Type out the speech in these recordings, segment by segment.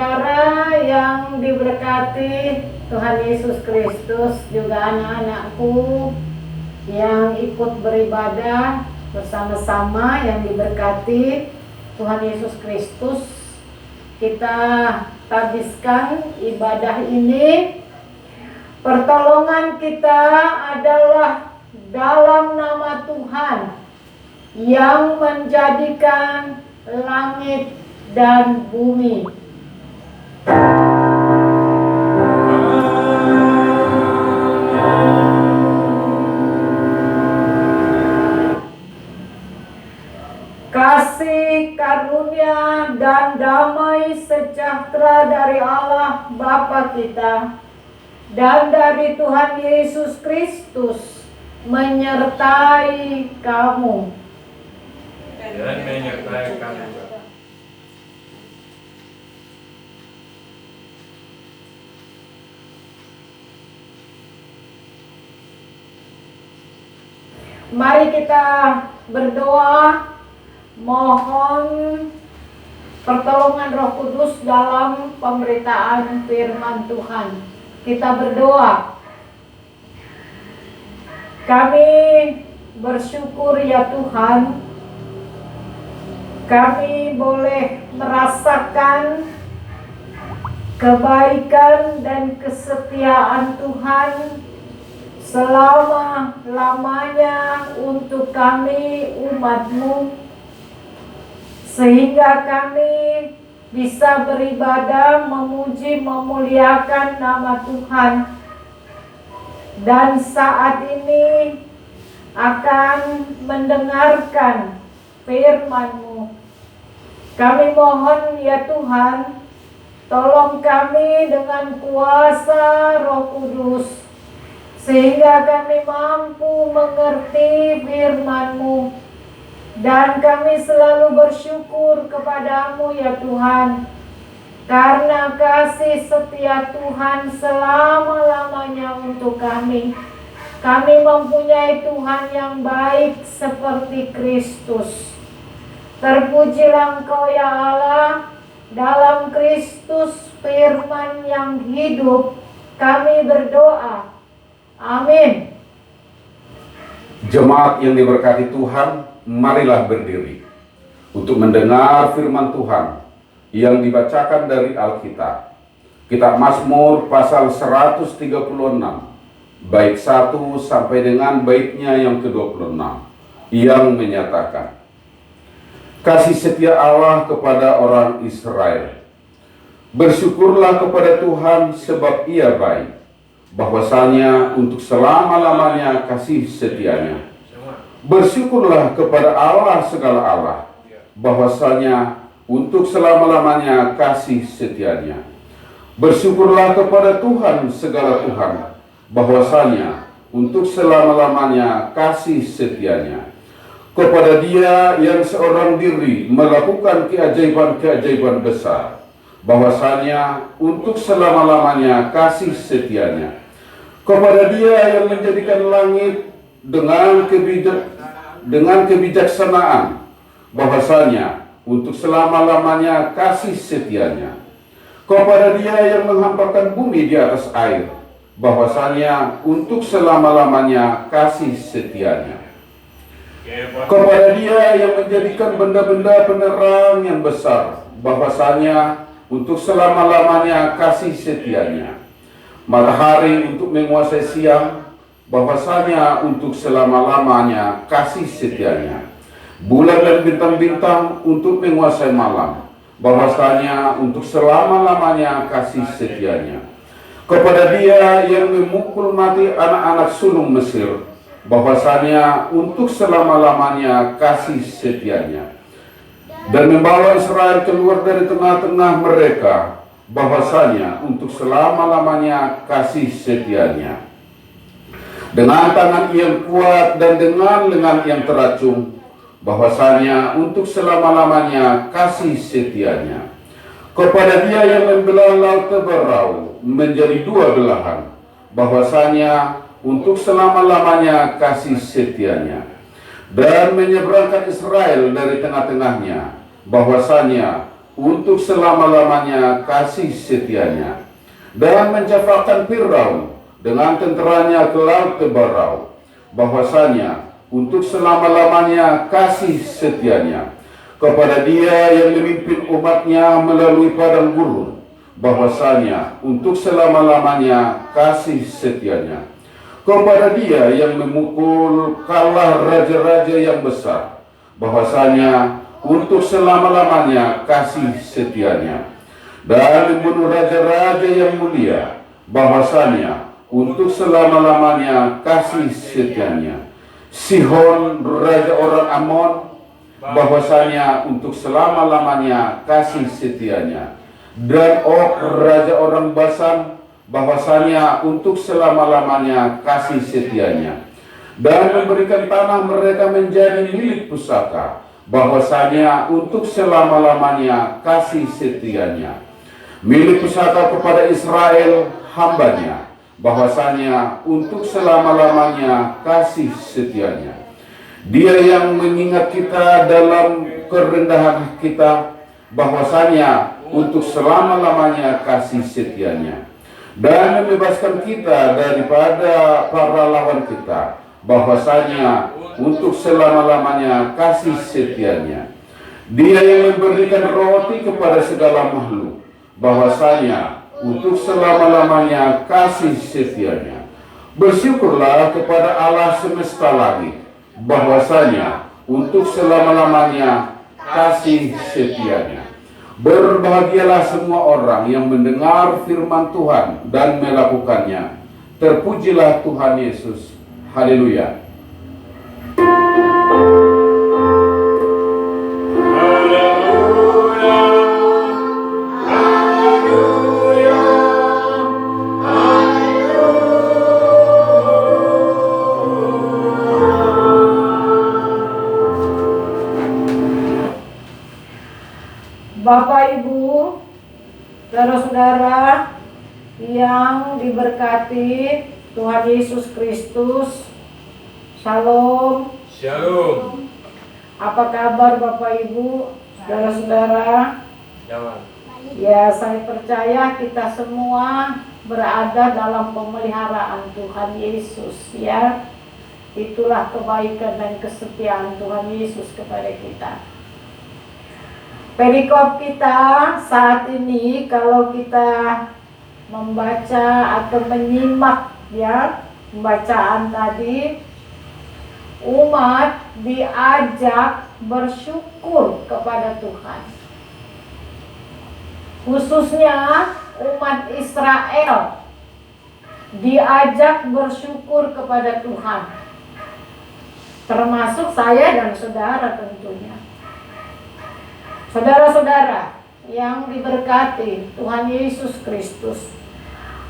saudara yang diberkati Tuhan Yesus Kristus, juga anak-anakku yang ikut beribadah bersama-sama yang diberkati Tuhan Yesus Kristus. Kita habiskan ibadah ini. Pertolongan kita adalah dalam nama Tuhan yang menjadikan langit dan bumi. Kasih karunia dan damai sejahtera dari Allah Bapa kita dan dari Tuhan Yesus Kristus menyertai kamu. Dan menyertai kamu. Mari kita berdoa, mohon pertolongan Roh Kudus dalam pemberitaan firman Tuhan. Kita berdoa. Kami bersyukur ya Tuhan, kami boleh merasakan kebaikan dan kesetiaan Tuhan selama-lamanya untuk kami umat-Mu, sehingga kami bisa beribadah, memuji, memuliakan nama Tuhan. Dan saat ini akan mendengarkan firman-Mu. Kami mohon ya Tuhan, tolong kami dengan kuasa Roh Kudus, sehingga kami mampu mengerti firman-Mu. Dan kami selalu bersyukur kepadamu ya Tuhan, karena kasih setia Tuhan selama-lamanya untuk kami. Kami mempunyai Tuhan yang baik seperti Kristus. Terpujilah Engkau ya Allah, dalam Kristus firman yang hidup kami berdoa. Amin. Jemaat yang diberkati Tuhan, marilah berdiri untuk mendengar firman Tuhan yang dibacakan dari Alkitab. Kitab Mazmur pasal 136, bait 1 sampai dengan baitnya yang ke-26, yang menyatakan, kasih setia Allah kepada orang Israel. Bersyukurlah kepada Tuhan sebab Ia baik, bahwasanya untuk selama-lamanya kasih setianya. Bersyukurlah kepada Allah segala Allah, bahwasanya untuk selama-lamanya kasih setianya. Bersyukurlah kepada Tuhan segala Tuhan, bahwasanya untuk selama-lamanya kasih setianya. Kepada Dia yang seorang diri melakukan keajaiban-keajaiban besar, bahwasanya untuk selama-lamanya kasih setianya. Kepada Dia yang menjadikan langit dengan kebijaksanaan, bahwasanya untuk selama-lamanya kasih setianya. Kepada Dia yang menghampakan bumi di atas air, bahwasanya untuk selama-lamanya kasih setianya. Kepada Dia yang menjadikan benda-benda penerang yang besar, bahwasanya untuk selama-lamanya kasih setianya. Matahari untuk menguasai siang, bahwasanya untuk selama-lamanya kasih setianya. Bulan dan bintang-bintang untuk menguasai malam, bahwasanya untuk selama-lamanya kasih setianya. Kepada Dia yang memukul mati anak-anak sulung Mesir, bahwasanya untuk selama-lamanya kasih setianya. Dan membawa Israel keluar dari tengah-tengah mereka, bahwasanya untuk selama-lamanya kasih setianya. Dengan tangan yang kuat dan dengan lengan yang teracung, bahwasanya untuk selama-lamanya kasih setianya. Kepada Dia yang membelah laut Teberau menjadi dua belahan, bahwasanya untuk selama-lamanya kasih setianya. Dan menyeberangkan Israel dari tengah-tengahnya, bahwasanya untuk selama-lamanya kasih setianya, dan mencapakan Firaun dengan tenteranya ke laut Tebarau, bahwasanya untuk selama-lamanya kasih setianya kepada Dia yang memimpin umatnya melalui padang gurun, bahwasanya untuk selama-lamanya kasih setianya kepada Dia yang memukul kalah raja-raja yang besar, bahwasanya untuk selama-lamanya kasih setianya, dan membunuh raja-raja yang mulia, bahwasanya untuk selama-lamanya kasih setianya. Sihon raja orang Amon, bahwasanya untuk selama-lamanya kasih setianya, dan Og raja orang Basan, bahwasanya untuk selama-lamanya kasih setianya, dan memberikan tanah mereka menjadi milik pusaka, bahwasanya untuk selama-lamanya kasih setianya. Milik pusaka kepada Israel hambanya, bahwasanya untuk selama-lamanya kasih setianya. Dia yang mengingat kita dalam kerendahan kita, bahwasanya untuk selama-lamanya kasih setianya, dan membebaskan kita daripada para lawan kita, bahwasanya untuk selama-lamanya kasih setianya. Dia yang memberikan roti kepada segala makhluk, bahwasanya untuk selama-lamanya kasih setianya. Bersyukurlah kepada Allah semesta langit, bahwasanya untuk selama-lamanya kasih setianya. Berbahagialah semua orang yang mendengar firman Tuhan dan melakukannya. Terpujilah Tuhan Yesus. Haleluya. Bapak Ibu, saudara-saudara yang diberkati Tuhan Yesus Kristus, Shalom. Shalom. Apa kabar Bapak Ibu, saudara-saudara? Jangan. Ya, saya percaya kita semua berada dalam pemeliharaan Tuhan Yesus, ya. Itulah kebaikan dan kesetiaan Tuhan Yesus kepada kita. Perikop kita saat ini, kalau kita membaca atau menyimak ya pembacaan tadi, umat diajak bersyukur kepada Tuhan. Khususnya umat Israel diajak bersyukur kepada Tuhan. Termasuk saya dan saudara tentunya. Saudara-saudara yang diberkati Tuhan Yesus Kristus,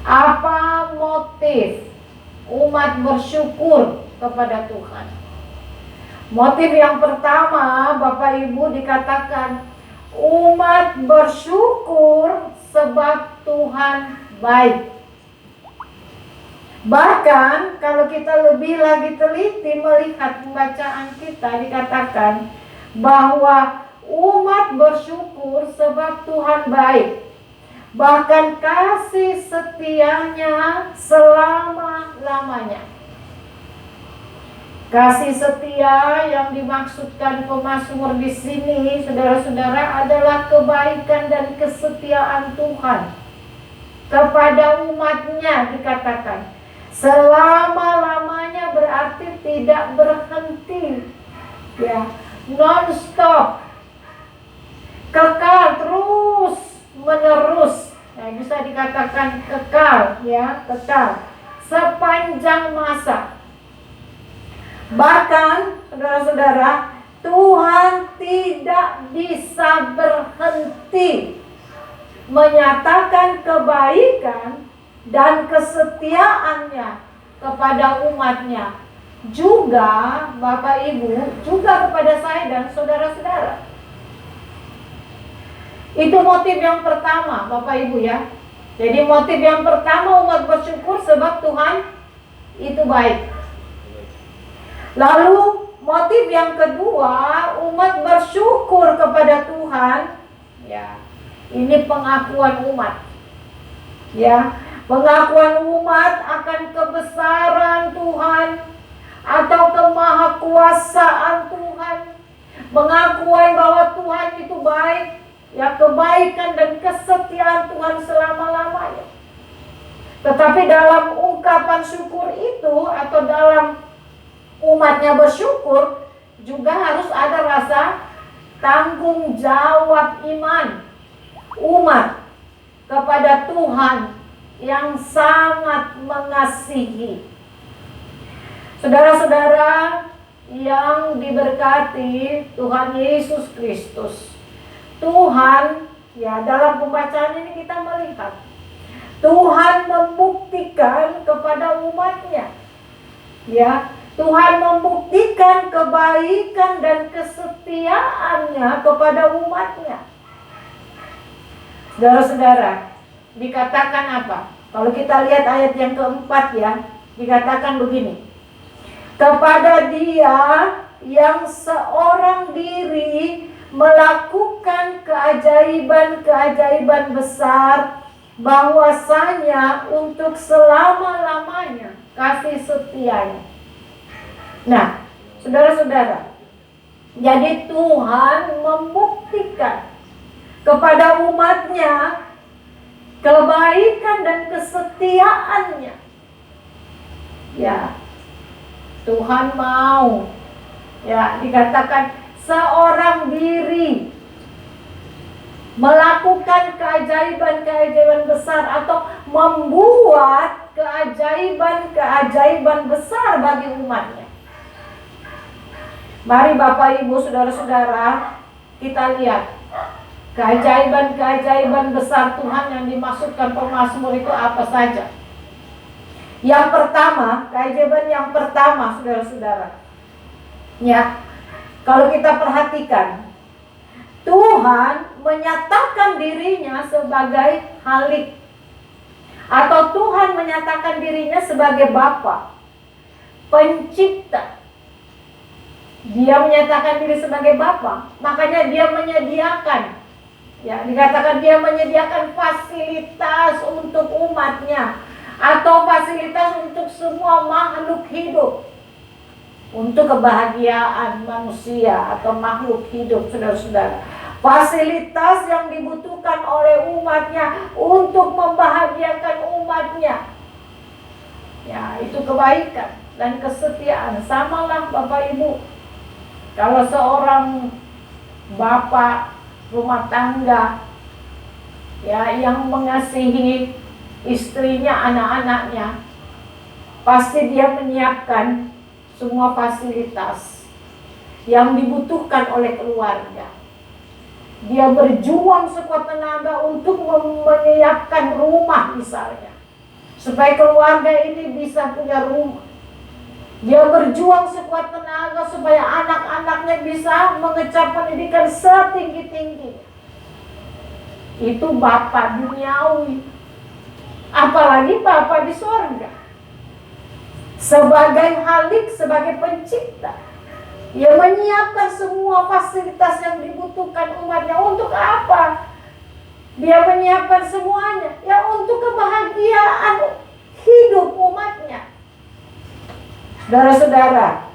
apa motif umat bersyukur kepada Tuhan? Motif yang pertama, Bapak Ibu, dikatakan umat bersyukur sebab Tuhan baik. Bahkan kalau kita lebih lagi teliti melihat pembacaan kita, dikatakan bahwa umat bersyukur sebab Tuhan baik. Bahkan kasih setianya selama-lamanya. Kasih setia yang dimaksudkan pemazmur di sini, saudara-saudara, adalah kebaikan dan kesetiaan Tuhan kepada umatnya. Dikatakan selama-lamanya berarti tidak berhenti, ya, non-stop, kekal, terus menerus, ya, bisa dikatakan kekal, ya, kekal sepanjang masa. Bahkan saudara-saudara, Tuhan tidak bisa berhenti menyatakan kebaikan dan kesetiaannya kepada umatnya, juga Bapak Ibu, juga kepada saya dan saudara-saudara. Itu motif yang pertama, Bapak Ibu, ya. Jadi motif yang pertama, umat bersyukur sebab Tuhan itu baik. Lalu motif yang kedua, umat bersyukur kepada Tuhan, Ya, ini pengakuan umat. Ya, pengakuan umat akan kebesaran Tuhan atau kemahakuasaan Tuhan. Pengakuan bahwa Tuhan itu baik, ya, kebaikan dan kesetiaan Tuhan selama-lamanya. Tetapi dalam ungkapan syukur itu atau dalam umatnya bersyukur juga harus ada rasa tanggung jawab iman umat kepada Tuhan yang sangat mengasihi. Saudara-saudara yang diberkati Tuhan Yesus Kristus, Tuhan, ya, dalam pembacaan ini kita melihat Tuhan membuktikan kepada umatnya, ya, Tuhan membuktikan kebaikan dan kesetiaannya kepada umatnya. Saudara-saudara, dikatakan apa? Kalau kita lihat ayat yang keempat, ya, dikatakan begini. Kepada Dia yang seorang diri melakukan keajaiban-keajaiban besar, bahwasanya untuk selama-lamanya kasih setianya. Nah, saudara-saudara, jadi Tuhan membuktikan kepada umatnya kebaikan dan kesetiaannya. Ya, Tuhan mau, ya, dikatakan seorang diri melakukan keajaiban-keajaiban besar atau membuat keajaiban-keajaiban besar bagi umatnya. Mari Bapak Ibu Saudara-saudara, kita lihat keajaiban-keajaiban besar Tuhan yang dimaksudkan pemazmur itu apa saja. Yang pertama, keajaiban yang pertama, saudara-saudara, ya, kalau kita perhatikan, Tuhan menyatakan dirinya sebagai Halik, atau Tuhan menyatakan dirinya sebagai Bapa, Pencipta. Dia menyatakan diri sebagai Bapa, makanya Dia menyediakan, ya, dikatakan Dia menyediakan fasilitas untuk umatnya, atau fasilitas untuk semua makhluk hidup, untuk kebahagiaan manusia atau makhluk hidup, saudara-saudara. Fasilitas yang dibutuhkan oleh umatnya untuk membahagiakan umatnya. Ya, itu kebaikan dan kesetiaan. Samalah Bapak Ibu, kalau seorang bapak rumah tangga, ya, yang mengasihi istrinya, anak-anaknya, pasti dia menyiapkan semua fasilitas yang dibutuhkan oleh keluarga. Dia berjuang sekuat tenaga untuk menyiapkan rumah misalnya, supaya keluarga ini bisa punya rumah. Dia berjuang sekuat tenaga supaya anak-anaknya bisa mengecap pendidikan setinggi-tinggi. Itu bapak duniawi, apalagi Bapa di sorga. Sebagai Halik, sebagai pencipta, Ia menyiapkan semua fasilitas yang dibutuhkan umatnya. Untuk apa? Dia menyiapkan semuanya, ya, untuk kebahagiaan hidup umatnya. Saudara-saudara,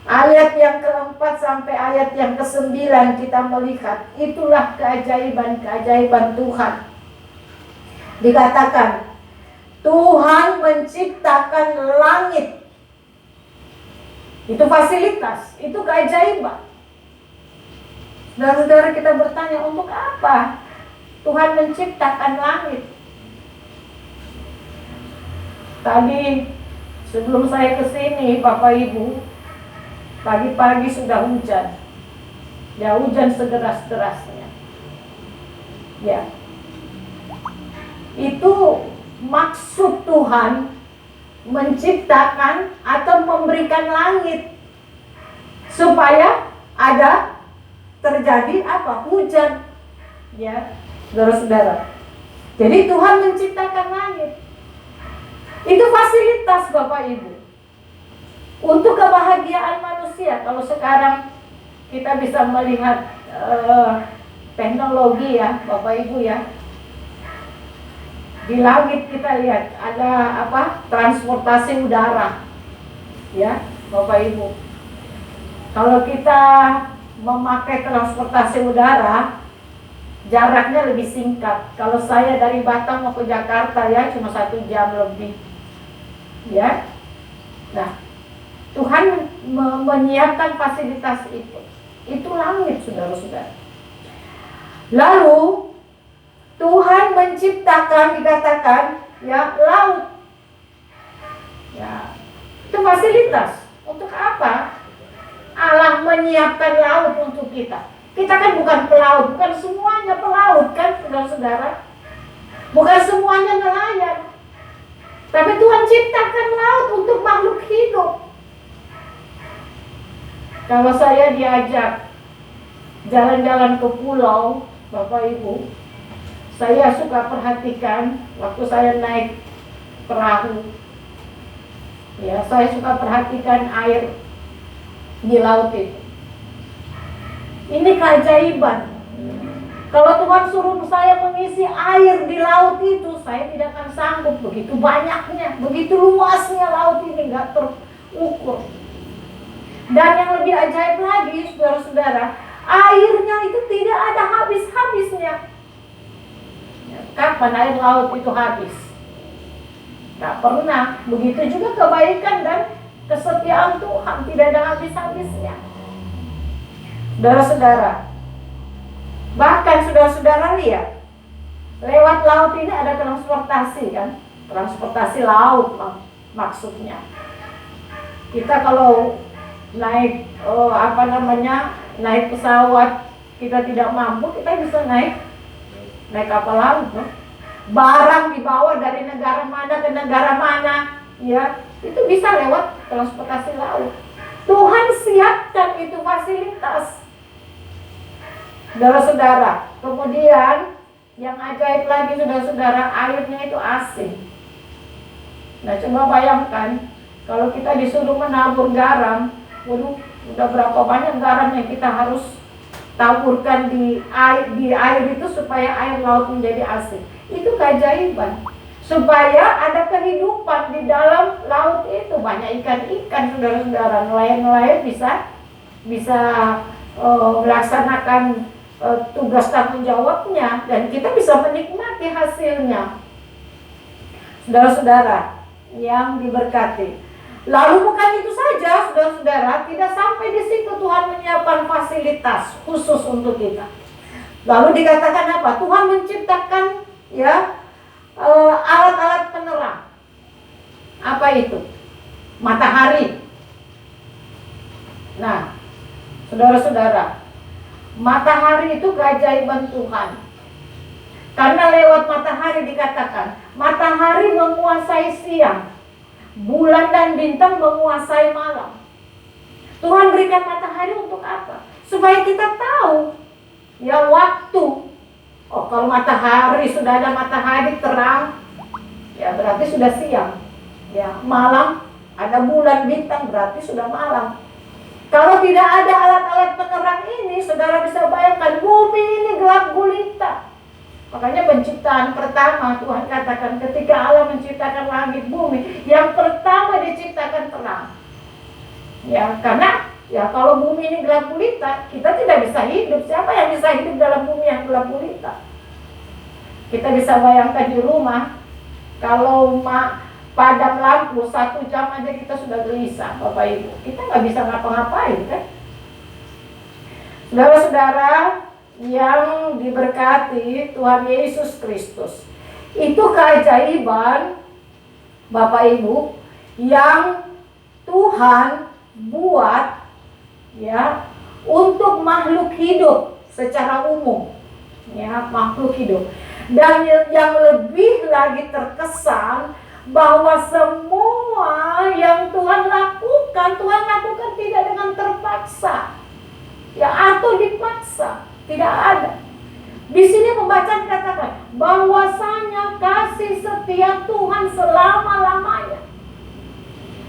ayat yang keempat sampai ayat yang ke-9 kita melihat itulah keajaiban-keajaiban Tuhan. Dikatakan Tuhan menciptakan langit. Itu fasilitas, itu keajaiban. Saudara-saudara, kita bertanya, untuk apa Tuhan menciptakan langit? Tadi sebelum saya ke sini, Bapak Ibu, pagi-pagi sudah hujan. Ya, hujan sederas-derasnya. Ya. Itu maksud Tuhan menciptakan atau memberikan langit supaya ada terjadi apa? Hujan. Ya, saudara-saudara. Jadi Tuhan menciptakan langit. Itu fasilitas Bapak Ibu untuk kebahagiaan manusia. Kalau sekarang kita bisa melihat teknologi ya Bapak Ibu ya. Di langit kita lihat ada transportasi udara ya Bapak Ibu. Kalau kita memakai transportasi udara, jaraknya lebih singkat. Kalau saya dari Batam mau ke Jakarta ya cuma 1 jam lebih ya. Nah, Tuhan menyiapkan fasilitas itu langit, saudara-saudara. Lalu Tuhan menciptakan, dikatakan ya, laut. Ya, itu fasilitas. Untuk apa? Allah menyiapkan laut untuk kita. Kita kan bukan pelaut, bukan semuanya pelaut kan, saudara-saudara. Bukan semuanya nelayan. Tapi Tuhan ciptakan laut untuk makhluk hidup. Kalau saya diajak jalan-jalan ke pulau, Bapak Ibu, saya suka perhatikan waktu saya naik perahu. Ya, saya suka perhatikan air di laut itu. Ini keajaiban. Kalau Tuhan suruh saya mengisi air di laut itu, saya tidak akan sanggup. Begitu banyaknya, begitu luasnya laut ini, nggak terukur. Dan yang lebih ajaib lagi, saudara-saudara, airnya itu tidak ada habis-habisnya. Kapan air laut itu habis? Gak pernah. Begitu juga kebaikan dan kesetiaan Tuhan, tidak ada habis-habisnya. Saudara-saudara, bahkan saudara-saudara lihat, lewat laut ini ada transportasi kan? Transportasi laut maksudnya. Kita kalau naik naik pesawat, kita tidak mampu, kita bisa naik kapal laut, no? Barang dibawa dari negara mana ke negara mana, ya, itu bisa lewat transportasi laut. Tuhan siapkan itu fasilitas, saudara-saudara. Kemudian yang ajaib lagi, saudara-saudara, airnya itu asin. Nah, coba bayangkan kalau kita disuruh menabur garam, waduh, udah berapa banyak garam yang kita harus taburkan di air itu supaya air laut menjadi asin. Itu keajaiban. Supaya ada kehidupan di dalam laut itu, banyak ikan-ikan, saudara-saudara. Nelayan-nelayan bisa melaksanakan tugas tanggung jawabnya, dan kita bisa menikmati hasilnya. Saudara-saudara yang diberkati. Lalu bukan itu saja, saudara-saudara, tidak sampai di situ. Tuhan menyiapkan fasilitas khusus untuk kita. Lalu dikatakan apa? Tuhan menciptakan ya alat-alat penerang. Apa itu? Matahari. Nah, saudara-saudara, matahari itu keajaiban Tuhan. Karena lewat matahari dikatakan, matahari menguasai siang, bulan dan bintang menguasai malam. Tuhan berikan matahari untuk apa? Supaya kita tahu ya waktu. Oh, kalau matahari, sudah ada matahari terang, ya berarti sudah siang. Ya, malam ada bulan bintang, berarti sudah malam. Kalau tidak ada alat-alat penerang ini, saudara bisa bayangkan bumi ini gelap gulita. Makanya penciptaan pertama Tuhan katakan ketika Allah menciptakan langit bumi, yang pertama diciptakan terang. Ya, karena ya kalau bumi ini gelap gulita, kita tidak bisa hidup. Siapa yang bisa hidup dalam bumi yang gelap gulita? Kita bisa bayangkan di rumah, kalau padam lampu 1 jam aja kita sudah gelisah, Bapak Ibu. Kita nggak bisa ngapa-ngapain kan? Saudara-saudara yang diberkati Tuhan Yesus Kristus, itu keajaiban Bapak Ibu yang Tuhan buat ya untuk makhluk hidup secara umum, ya, makhluk hidup. Dan yang lebih lagi terkesan bahwa semua yang Tuhan lakukan tidak dengan terpaksa, ya, atau dipaksa. Tidak ada. Di sini pembacaan katakan bahwasanya kasih setia Tuhan selama-lamanya.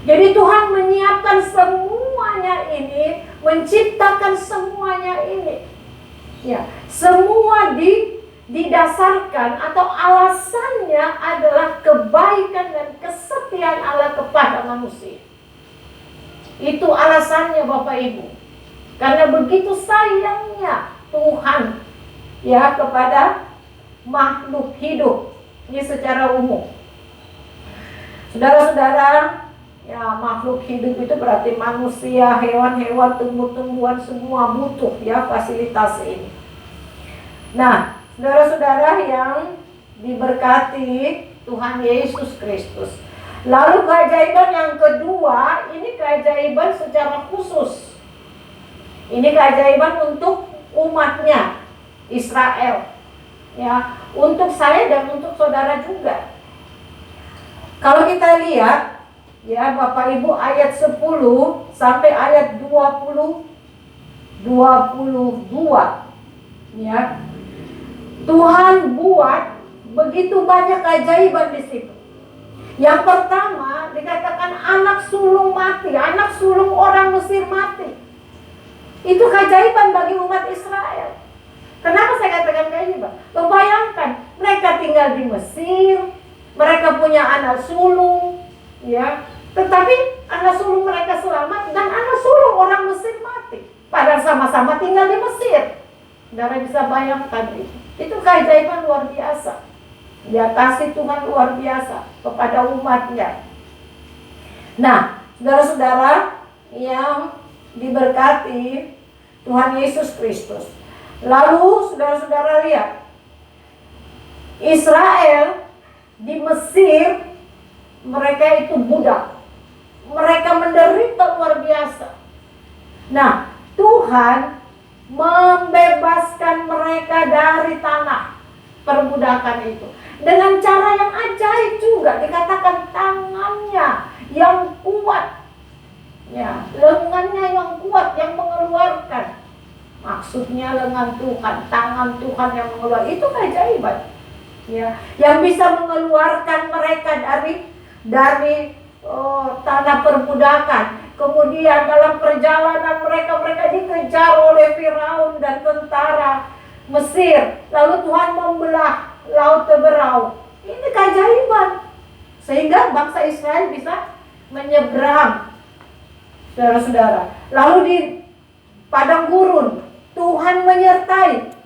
Jadi Tuhan menyiapkan semuanya ini, menciptakan semuanya ini. Ya, semua didasarkan atau alasannya adalah kebaikan dan kesetiaan Allah kepada manusia. Itu alasannya Bapak Ibu. Karena begitu sayangnya Tuhan ya kepada makhluk hidup ini secara umum. Saudara-saudara, ya makhluk hidup itu berarti manusia, hewan-hewan, tumbuh-tumbuhan semua butuh ya fasilitas ini. Nah, saudara-saudara yang diberkati Tuhan Yesus Kristus. Lalu keajaiban yang kedua, ini keajaiban secara khusus. Ini keajaiban untuk umatnya Israel. Ya, untuk saya dan untuk saudara juga. Kalau kita lihat ya Bapak Ibu ayat 10 sampai ayat 22 ya. Tuhan buat begitu banyak keajaiban di situ. Yang pertama dikatakan anak sulung mati, anak sulung orang Mesir mati. Itu keajaiban bagi umat Israel. Kenapa saya katakan keajaiban? Bayangkan mereka tinggal di Mesir, mereka punya anak sulung, ya. Tetapi anak sulung mereka selamat dan anak sulung orang Mesir mati. Padahal sama-sama tinggal di Mesir. Saudara bisa bayangkan itu. Itu keajaiban luar biasa. Ya, kasih Tuhan luar biasa kepada umatnya. Nah, saudara-saudara yang diberkati Tuhan Yesus Kristus. Lalu saudara-saudara lihat, Israel di Mesir mereka itu budak. Mereka menderita luar biasa. Nah, Tuhan membebaskan mereka dari tanah perbudakan itu dengan cara yang ajaib juga. Dikatakan tangannya yang kuat, ya, lengannya yang kuat yang mengeluarkan. Maksudnya lengan Tuhan, tangan Tuhan yang mengeluarkan. Itu keajaiban, ya, yang bisa mengeluarkan mereka dari tanah perbudakan. Kemudian dalam perjalanan mereka dikejar oleh Firaun dan tentara Mesir. Lalu Tuhan membelah laut Teberau. Ini keajaiban. Sehingga bangsa Israel bisa menyeberang. Saudara-saudara. Lalu di padang gurun Tuhan menyertai.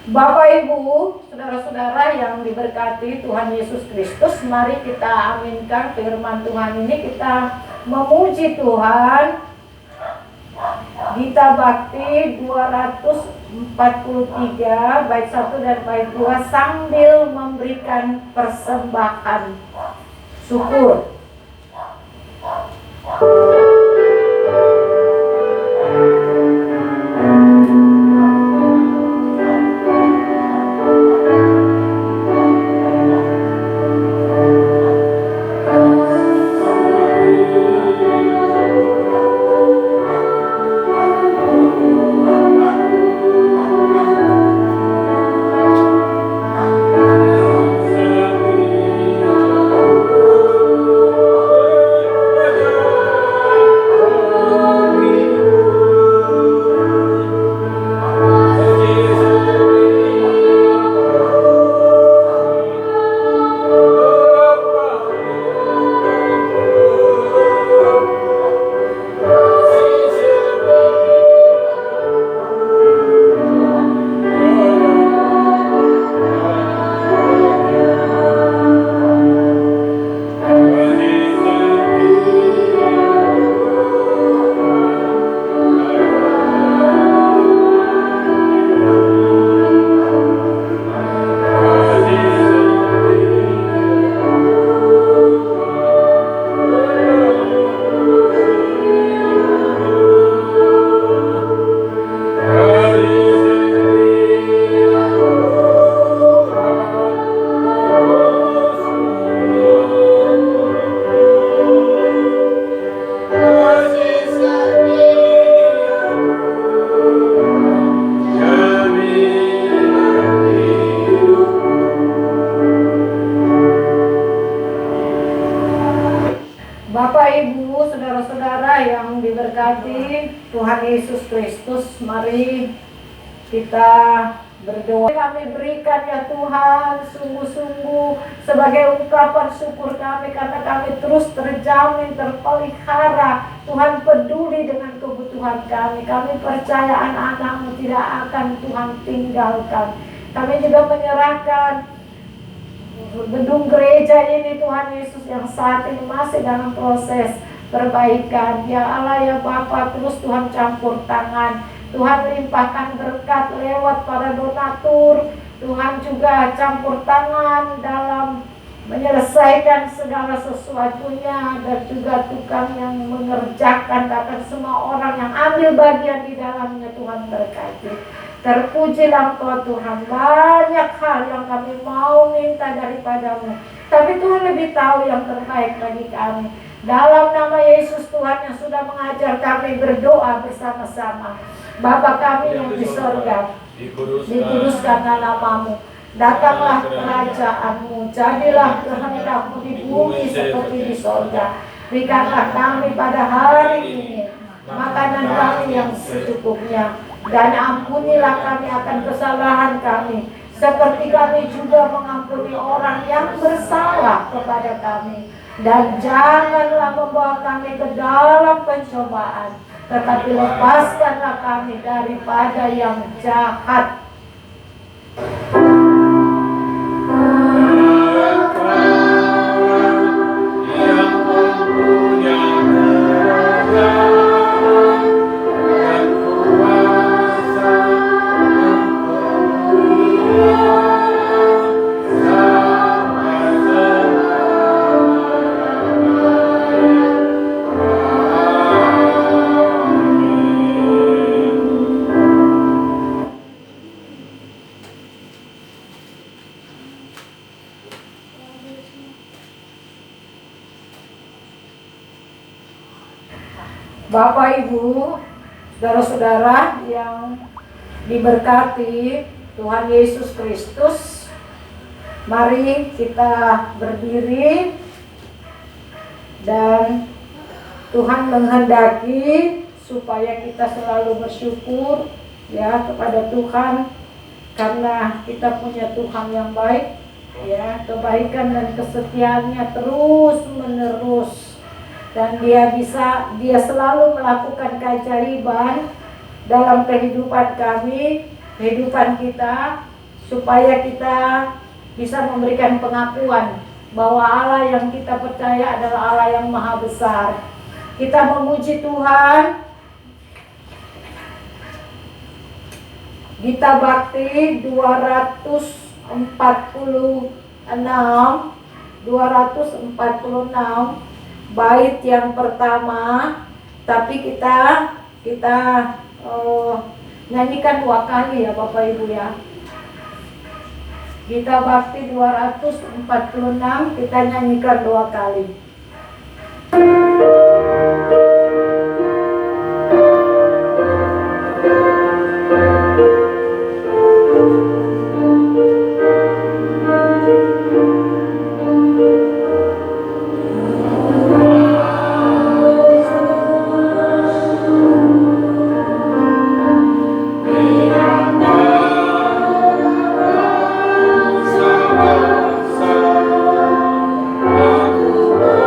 Bapak Ibu, saudara-saudara yang diberkati Tuhan Yesus Kristus, mari kita aminkan firman Tuhan ini, kita memuji Tuhan. Gita Bakti 243 bait 1 dan bait 2 sambil memberikan persembahan syukur. Tuhan Yesus Kristus, mari kita berdoa. Kami berikan ya Tuhan sungguh-sungguh sebagai ungkapan syukur kami karena kami terus terjamin, terpelihara. Tuhan peduli dengan kebutuhan kami. Kami percaya anak-anak-Mu tidak akan Tuhan tinggalkan. Kami juga menyerahkan gedung gereja ini Tuhan Yesus yang saat ini masih dalam proses perbaikan. Ya Allah ya Bapa, terus Tuhan campur tangan. Tuhan limpahkan berkat lewat para donatur. Tuhan juga campur tangan dalam menyelesaikan segala sesuatunya, dan juga tukang yang mengerjakan, bahkan semua orang yang ambil bagian di dalamnya. Tuhan berkati. Terpujilah Engkau Tuhan. Banyak hal yang kami mau minta daripada-Mu, tapi Tuhan lebih tahu yang terbaik bagi kami. Dalam nama Yesus Tuhan yang sudah mengajar kami berdoa bersama-sama. Bapa kami yang di sorga, dikuduskanlah nama-Mu. Datanglah kerajaan-Mu, jadilah kehendak-Mu di bumi seperti di sorga. Berikanlah kami pada hari ini makanan kami yang secukupnya, dan ampunilah kami akan kesalahan kami, seperti kami juga mengampuni orang yang bersalah kepada kami. Dan janganlah membawa kami ke dalam pencobaan, tetapi lepaskanlah kami daripada yang jahat. Bapak, Ibu, saudara-saudara yang diberkati Tuhan Yesus Kristus, mari kita berdiri, dan Tuhan menghendaki supaya kita selalu bersyukur ya kepada Tuhan, karena kita punya Tuhan yang baik ya, kebaikan dan kesetiaannya terus menerus. Dan dia selalu melakukan keajaiban dalam kehidupan kami, kehidupan kita, supaya kita bisa memberikan pengakuan bahwa Allah yang kita percaya adalah Allah yang maha besar. Kita memuji Tuhan. Gita Bakti 246 bait yang pertama, tapi kita nyanyikan 2 kali ya Bapak Ibu ya. Gita Bakti 246 kita nyanyikan 2 kali. Aku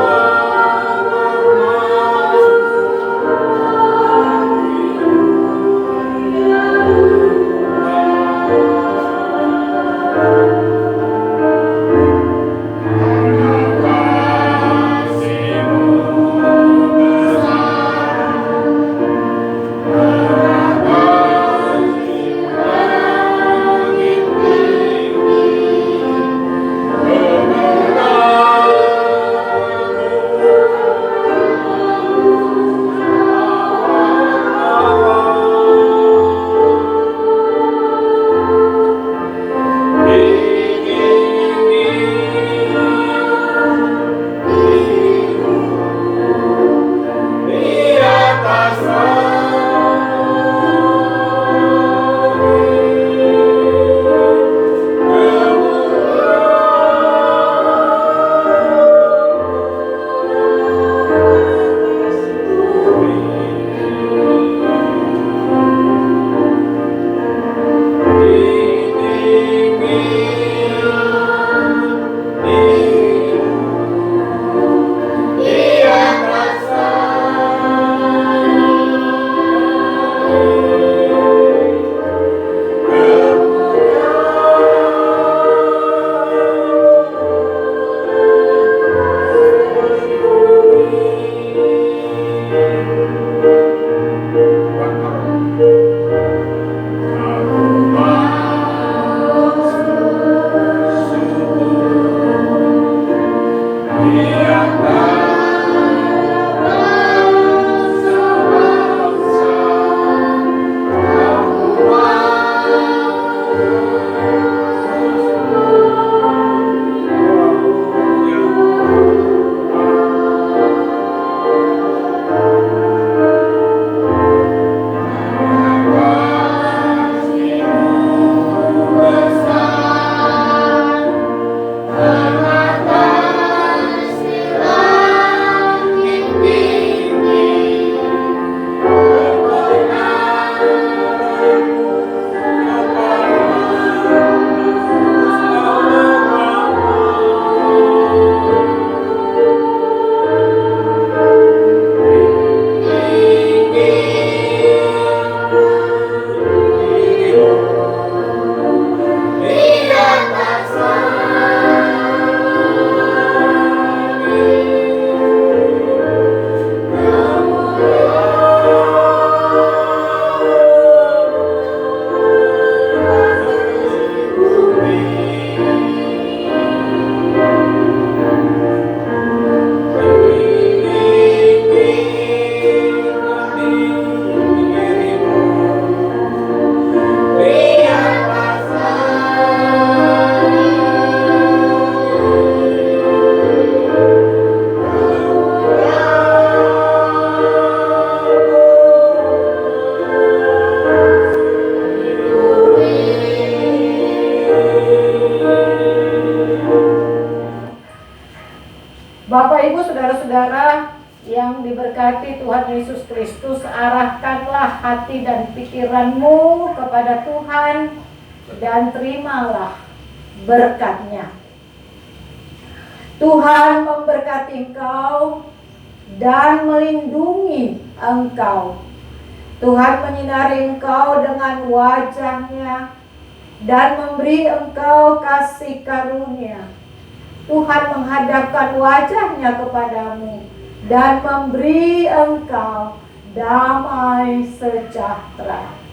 memberkati Tuhan Yesus Kristus. Arahkanlah hati dan pikiranmu kepada Tuhan dan terimalah berkat-Nya. Tuhan memberkati engkau dan melindungi engkau. Tuhan menyinari engkau dengan wajah-Nya dan memberi engkau kasih karunia. Tuhan menghadapkan wajah-Nya kepadamu dan memberi engkau damai sejahtera.